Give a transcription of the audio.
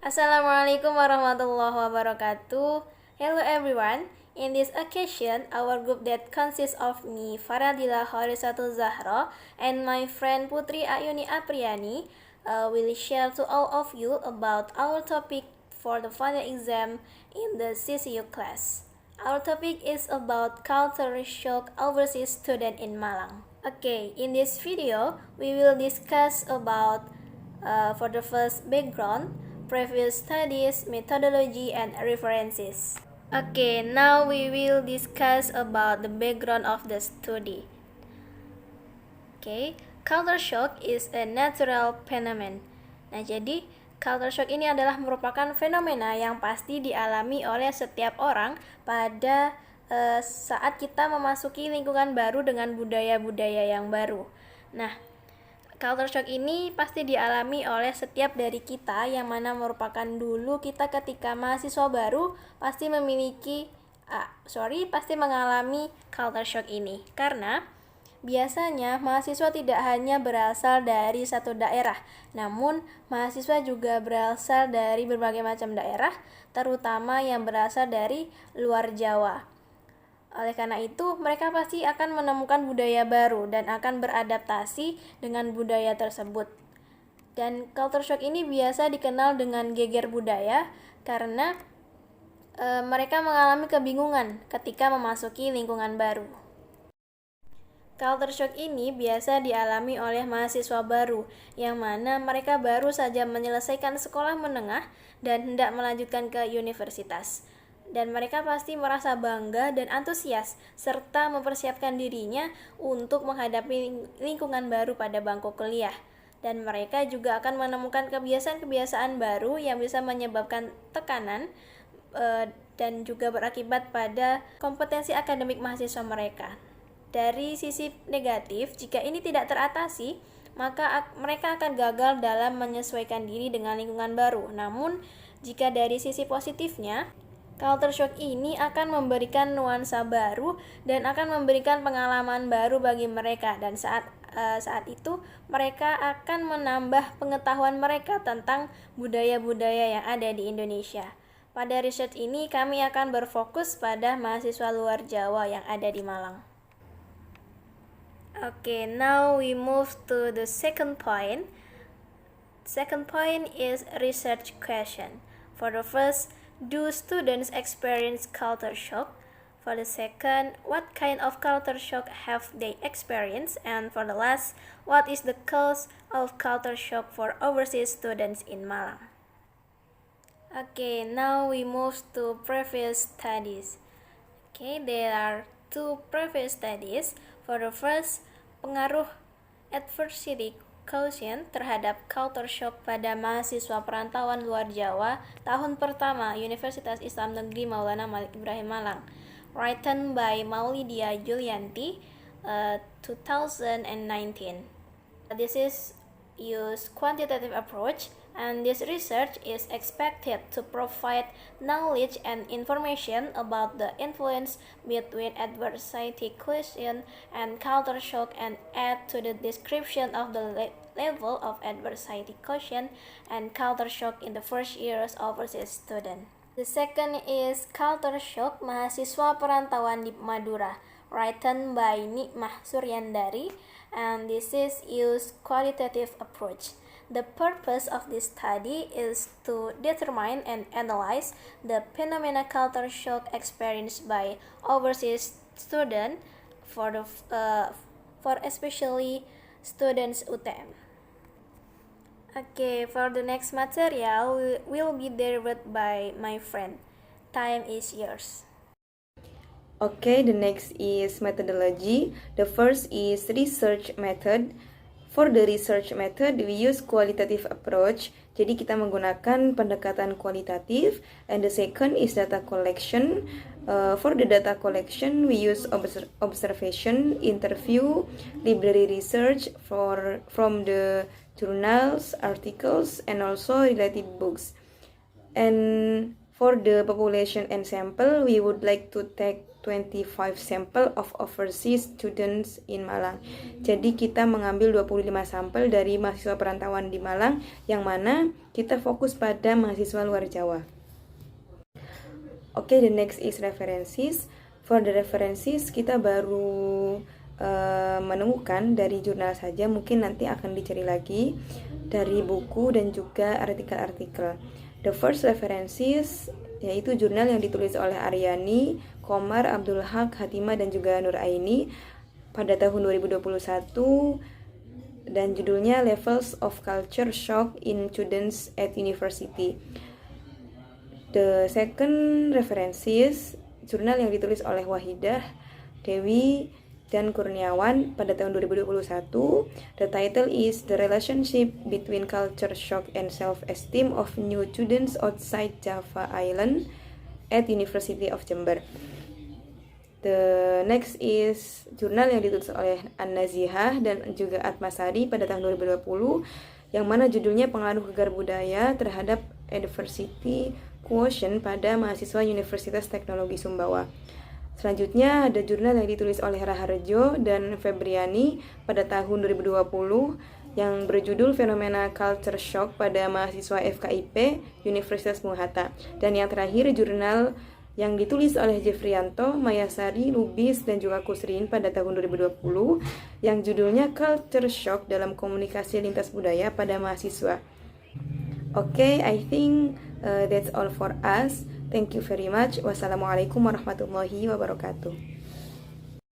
Assalamualaikum warahmatullahi wabarakatuh. Hello everyone. In this occasion, our group that consists of me, Faradila Horisatul Zahra, and my friend Putri Ayuni Apriani will share to all of you about our topic for the final exam in the CCU class. Our topic is about culture shock overseas student in Malang. Okay, in this video, we will discuss about for the first background, previous studies, methodology, and references. Okay, now we will discuss about the background of the study. Okay, culture shock is a natural phenomenon. Nah, jadi culture shock ini adalah merupakan fenomena yang pasti dialami oleh setiap orang pada saat kita memasuki lingkungan baru dengan budaya-budaya yang baru. Nah, culture shock ini pasti dialami oleh setiap dari kita yang mana merupakan dulu kita ketika mahasiswa baru pasti pasti mengalami culture shock ini. Karena biasanya mahasiswa tidak hanya berasal dari satu daerah, namun mahasiswa juga berasal dari berbagai macam daerah, terutama yang berasal dari luar Jawa. Oleh karena itu, mereka pasti akan menemukan budaya baru dan akan beradaptasi dengan budaya tersebut. Dan culture shock ini biasa dikenal dengan geger budaya karena mereka mengalami kebingungan ketika memasuki lingkungan baru. Culture shock ini biasa dialami oleh mahasiswa baru, yang mana mereka baru saja menyelesaikan sekolah menengah dan hendak melanjutkan ke universitas. Dan mereka pasti merasa bangga dan antusias, serta mempersiapkan dirinya untuk menghadapi lingkungan baru pada bangku kuliah. Dan mereka juga akan menemukan kebiasaan-kebiasaan baru yang bisa menyebabkan tekanan dan juga berakibat pada kompetensi akademik mahasiswa mereka. Dari sisi negatif, jika ini tidak teratasi, maka mereka akan gagal dalam menyesuaikan diri dengan lingkungan baru. Namun, jika dari sisi positifnya, culture shock ini akan memberikan nuansa baru dan akan memberikan pengalaman baru bagi mereka, dan saat itu mereka akan menambah pengetahuan mereka tentang budaya-budaya yang ada di Indonesia. Pada research ini kami akan berfokus pada mahasiswa luar Jawa yang ada di Malang. Okay, now we move to the second point. Second point is research question. For the first, do students experience culture shock? For the second, what kind of culture shock have they experienced? And for the last, what is the cause of culture shock for overseas students in Malang? Okay, now we move to previous studies. Okay, there are two previous studies. For the first, pengaruh adversity quotient terhadap culture shock pada mahasiswa perantauan luar Jawa tahun pertama Universitas Islam Negeri Maulana Malik Ibrahim Malang, written by Maulidia Julianti, 2019. This is use quantitative approach, and this research is expected to provide knowledge and information about the influence between adversity quotient and culture shock, and add to the description of the level of adversity quotient and culture shock in the first years overseas student. The second is culture shock mahasiswa perantauan di Madura, written by Nikmah Suryandari, and this is use qualitative approach. The purpose of this study is to determine and analyze the phenomena culture shock experienced by overseas students for especially students UTM. Okay, for the next material will be delivered by my friend. Time is yours. Okay, the next is methodology. The first is research method. For the research method, we use qualitative approach. Jadi kita menggunakan pendekatan kualitatif. And the second is data collection. For the data collection, we use observation, interview, library research from the journals, articles, and also related books. And For the population and sample, we would like to take 25 sampel of overseas students in Malang. Jadi kita mengambil 25 sampel dari mahasiswa perantauan di Malang, yang mana kita fokus pada mahasiswa luar Jawa. Okay, the next is references. For the references, kita baru menemukan dari jurnal saja, mungkin nanti akan dicari lagi dari buku dan juga artikel-artikel. The first references yaitu jurnal yang ditulis oleh Aryani, Komar, Abdul Haq, Hatimah, dan juga Nur Aini pada tahun 2021 dan judulnya Levels of Culture Shock in Students at University. The second references jurnal yang ditulis oleh Wahidah, Dewi, dan Kurniawan pada tahun 2021. The title is The Relationship Between Culture Shock and Self-Esteem of New Students Outside Java Island at University of Jember. The next is jurnal yang ditulis oleh An-Nazihah dan juga Atmasari pada tahun 2020, yang mana judulnya Pengaruh Gegar Budaya terhadap Adversity Quotient pada mahasiswa Universitas Teknologi Sumbawa. Selanjutnya ada jurnal yang ditulis oleh Raharjo dan Febriani pada tahun 2020 yang berjudul Fenomena Culture Shock pada mahasiswa FKIP Universitas Muhatta. Dan yang terakhir jurnal yang ditulis oleh Jeffrianto, Mayasari, Lubis, dan juga Kusrin pada tahun 2020 yang judulnya Culture Shock dalam Komunikasi Lintas Budaya pada Mahasiswa. Okay, I think that's all for us. Thank you very much. Wassalamualaikum warahmatullahi wabarakatuh.